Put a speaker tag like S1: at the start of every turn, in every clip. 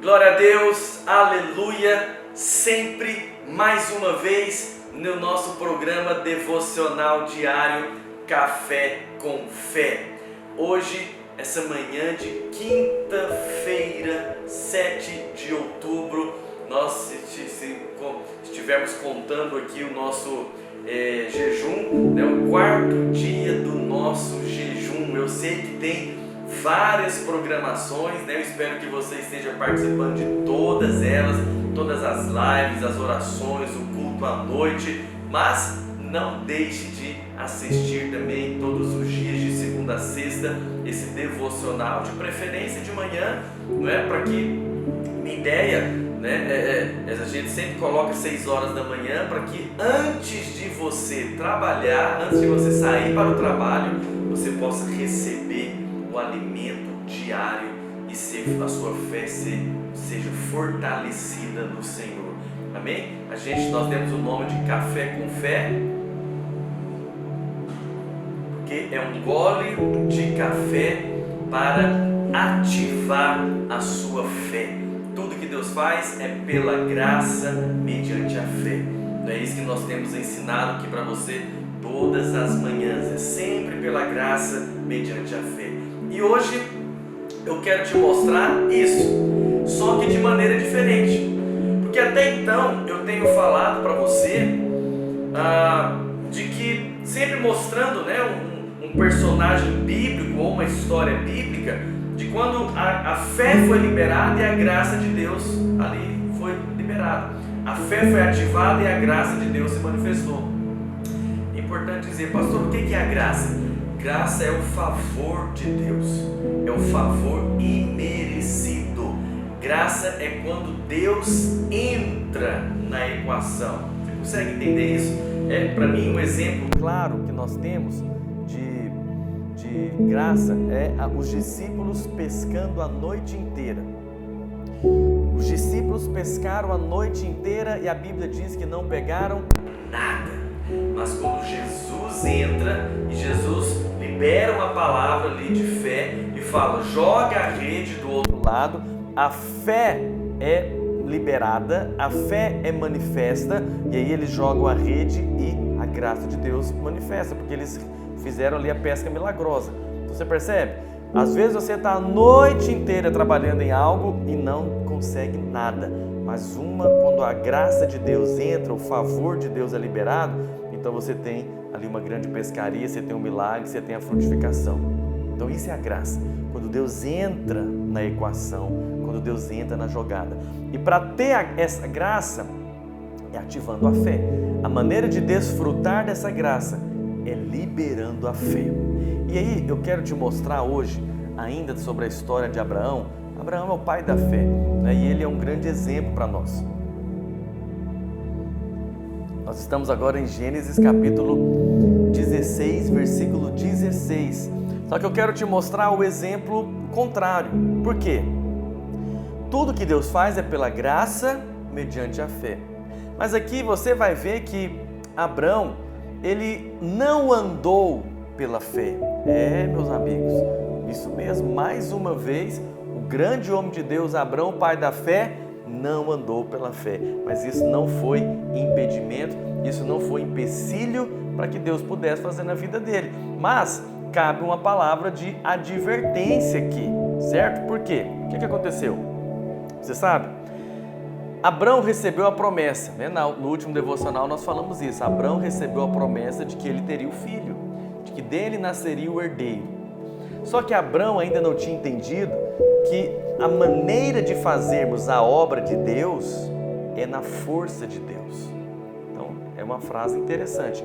S1: Glória a Deus, aleluia, sempre mais uma vez no nosso programa devocional diário Café com Fé. Hoje, essa manhã de quinta-feira, 7 de outubro, nós estivermos contando aqui o nosso jejum, o quarto dia do nosso jejum. Eu sei que tem várias programações, eu espero que você esteja participando de todas elas, todas as lives, as orações, o culto à noite, mas não deixe de assistir também todos os dias de segunda a sexta esse devocional, de preferência de manhã, para que minha ideia, a gente sempre coloca 6 horas da manhã, para que antes de você trabalhar, antes de você sair para o trabalho, você possa receber o alimento diário e a sua fé seja fortalecida no Senhor. Amém? Nós demos o nome de Café com Fé, porque é um gole de café para ativar a sua fé. Tudo que Deus faz é pela graça, mediante a fé. Não é isso que nós temos ensinado aqui para você todas as manhãs, é sempre pela graça, mediante a fé. E hoje eu quero te mostrar isso, só que de maneira diferente, porque até então eu tenho falado para você de que sempre mostrando um personagem bíblico ou uma história bíblica de quando a fé foi liberada e a graça de Deus ali foi liberada. A fé foi ativada e a graça de Deus se manifestou. É importante dizer, pastor, o que é a graça? Graça é o favor de Deus, é o favor imerecido. Graça é quando Deus entra na equação. Você consegue entender isso? Para mim, um exemplo claro que nós temos de graça é os discípulos pescando a noite inteira. Os discípulos pescaram a noite inteira e a Bíblia diz que não pegaram nada. Mas quando Jesus entra e Jesus libera uma palavra ali de fé e fala, joga a rede do outro lado, a fé é liberada, a fé é manifesta, e aí eles jogam a rede e a graça de Deus manifesta, porque eles fizeram ali a pesca milagrosa. Então você percebe? Às vezes você está a noite inteira trabalhando em algo e não consegue nada, mas quando a graça de Deus entra, o favor de Deus é liberado, então você tem ali uma grande pescaria, você tem um milagre, você tem a frutificação. Então isso é a graça, quando Deus entra na equação, quando Deus entra na jogada. E para ter essa graça, é ativando a fé. A maneira de desfrutar dessa graça é liberando a fé. E aí eu quero te mostrar hoje, ainda sobre a história de Abraão. Abraão é o pai da fé, e ele é um grande exemplo para nós. Nós estamos agora em Gênesis capítulo 16, versículo 16. Só que eu quero te mostrar o exemplo contrário. Por quê? Tudo que Deus faz é pela graça, mediante a fé. Mas aqui você vai ver que Abraão, ele não andou pela fé. Meus amigos, isso mesmo, mais uma vez, o grande homem de Deus, Abraão, pai da fé, não andou pela fé, mas isso não foi impedimento, isso não foi empecilho para que Deus pudesse fazer na vida dele, mas cabe uma palavra de advertência aqui, certo? Por quê? O que aconteceu? Você sabe? Abraão recebeu a promessa, no último devocional nós falamos isso, Abraão recebeu a promessa de que ele teria o filho, de que dele nasceria o herdeiro. Só que Abraão ainda não tinha entendido que a maneira de fazermos a obra de Deus é na força de Deus. Então, é uma frase interessante.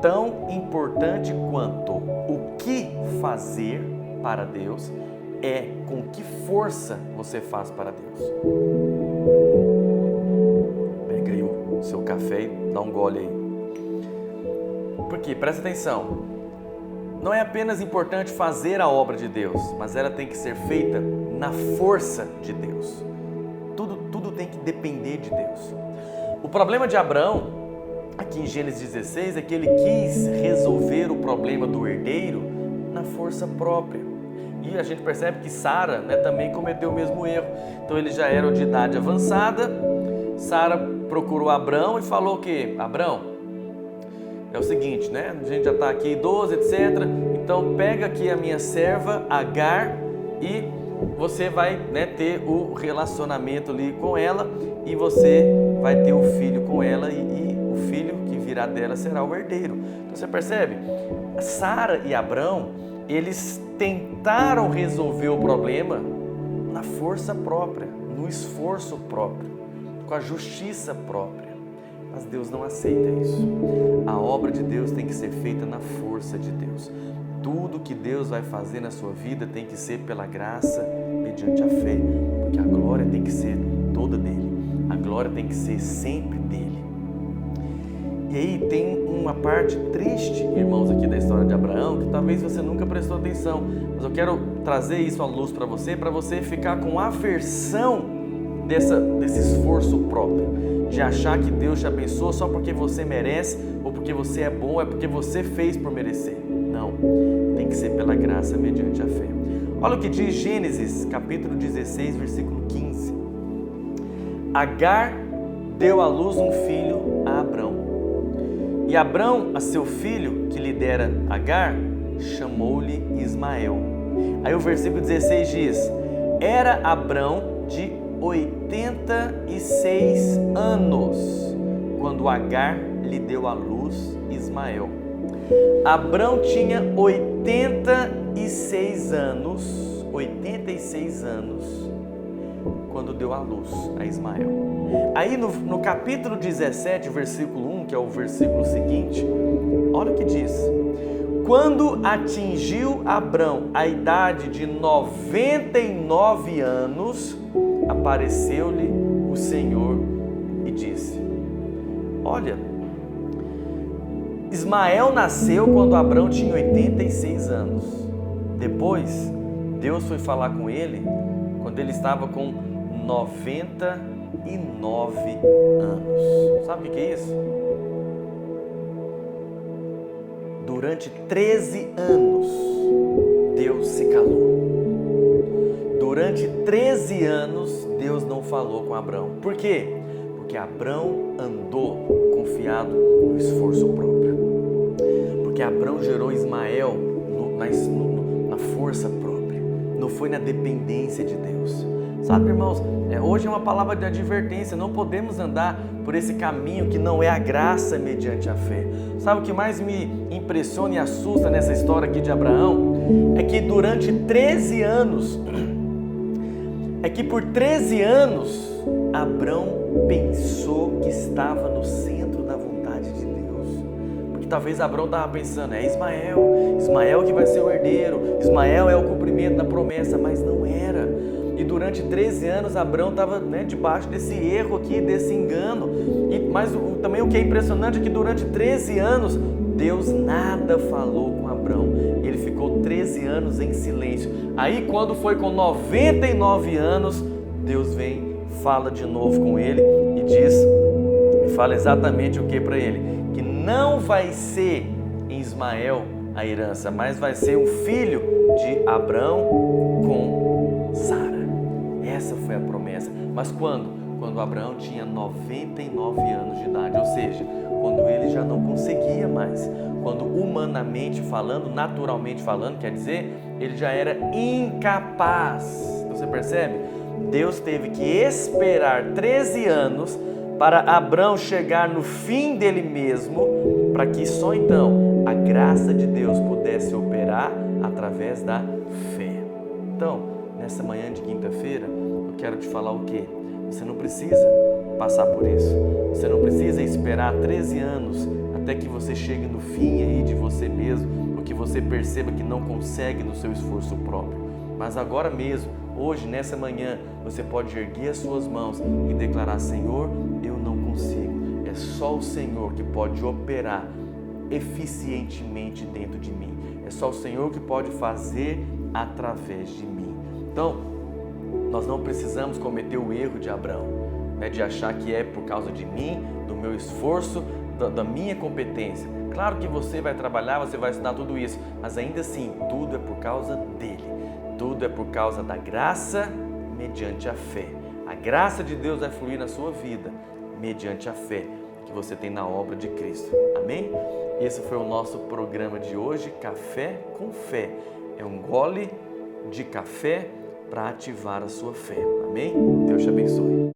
S1: Tão importante quanto o que fazer para Deus é com que força você faz para Deus. Pega aí o seu café e dá um gole aí. Por quê? Presta atenção. Não é apenas importante fazer a obra de Deus, mas ela tem que ser feita na força de Deus. Tudo tem que depender de Deus. O problema de Abraão, aqui em Gênesis 16, é que ele quis resolver o problema do herdeiro na força própria. E a gente percebe que Sara, né, também cometeu o mesmo erro. Então eles já eram de idade avançada. Sara procurou Abrão e falou que, Abrão, é o seguinte, né? A gente já está aqui idoso, etc. Então pega aqui a minha serva Agar e você vai, né, ter o relacionamento ali com ela e você vai ter o filho com ela e o filho que virá dela será o herdeiro. Então você percebe? Sara e Abrão, eles tentaram resolver o problema na força própria, no esforço próprio, com a justiça própria. Mas Deus não aceita isso. A obra de Deus tem que ser feita na força de Deus. Tudo que Deus vai fazer na sua vida tem que ser pela graça, mediante a fé, porque a glória tem que ser toda dele. A glória tem que ser sempre dele. E aí tem uma parte triste, irmãos, aqui da história de Abraão, que talvez você nunca prestou atenção, mas eu quero trazer isso à luz para você ficar com aversão desse esforço próprio, de achar que Deus te abençoa só porque você merece, ou porque você é bom, é porque você fez por merecer. Não, tem que ser pela graça mediante a fé. Olha o que diz Gênesis, capítulo 16, versículo 15. Agar deu à luz um filho a Abrão. E Abrão, a seu filho, que lhe dera Agar, chamou-lhe Ismael. Aí o versículo 16 diz: era Abrão de 86 anos, quando Agar lhe deu à luz Ismael. Abrão tinha 86 anos, quando deu à luz a Ismael. Aí no capítulo 17, versículo 1, que é o versículo seguinte, olha o que diz: quando atingiu Abrão a idade de 99 anos, apareceu-lhe o Senhor e disse: olha, Ismael nasceu quando Abrão tinha 86 anos. Depois, Deus foi falar com ele quando ele estava com 99 anos. Sabe o que é isso? Durante 13 anos, Deus se calou. Durante 13 anos, Deus não falou com Abrão. Por quê? Porque Abrão andou confiado no esforço próprio. Porque Abrão gerou Ismael na força própria. Não foi na dependência de Deus. Sabe, irmãos, hoje é uma palavra de advertência. Não podemos andar por esse caminho que não é a graça mediante a fé. Sabe o que mais me impressiona e assusta nessa história aqui de Abraão? É que durante 13 anos... por 13 anos, Abrão pensou que estava no centro da vontade de Deus. Porque talvez Abrão estava pensando, é Ismael que vai ser o herdeiro, Ismael é o cumprimento da promessa, mas não era. E durante 13 anos, Abrão estava, debaixo desse erro aqui, desse engano. Mas também o que é impressionante é que durante 13 anos, Deus nada falou com Abrão. Ele ficou 13 anos em silêncio. Aí quando foi com 99 anos, Deus vem, fala de novo com ele e fala exatamente o que para ele? Que não vai ser em Ismael a herança, mas vai ser um filho de Abrão com Sara. Essa foi a promessa. Mas quando? Quando Abraão tinha 99 anos de idade, ou seja, quando ele já não conseguia mais, quando humanamente falando, naturalmente falando, quer dizer, ele já era incapaz. Você percebe? Deus teve que esperar 13 anos para Abraão chegar no fim dele mesmo, para que só então a graça de Deus pudesse operar através da fé. Então, nessa manhã de quinta-feira, eu quero te falar o quê? Você não precisa passar por isso. Você não precisa esperar 13 anos até que você chegue no fim aí de você mesmo, ou que você perceba que não consegue no seu esforço próprio. Mas agora mesmo, hoje, nessa manhã, você pode erguer as suas mãos e declarar: Senhor, eu não consigo. É só o Senhor que pode operar eficientemente dentro de mim. É só o Senhor que pode fazer através de mim. Então, nós não precisamos cometer o erro de Abraão, de achar que é por causa de mim, do meu esforço, da minha competência. Claro que você vai trabalhar, você vai estudar tudo isso, mas ainda assim, tudo é por causa dele. Tudo é por causa da graça mediante a fé. A graça de Deus vai fluir na sua vida mediante a fé que você tem na obra de Cristo. Amém? Esse foi o nosso programa de hoje, Café com Fé. É um gole de café para ativar a sua fé. Amém? Deus te abençoe.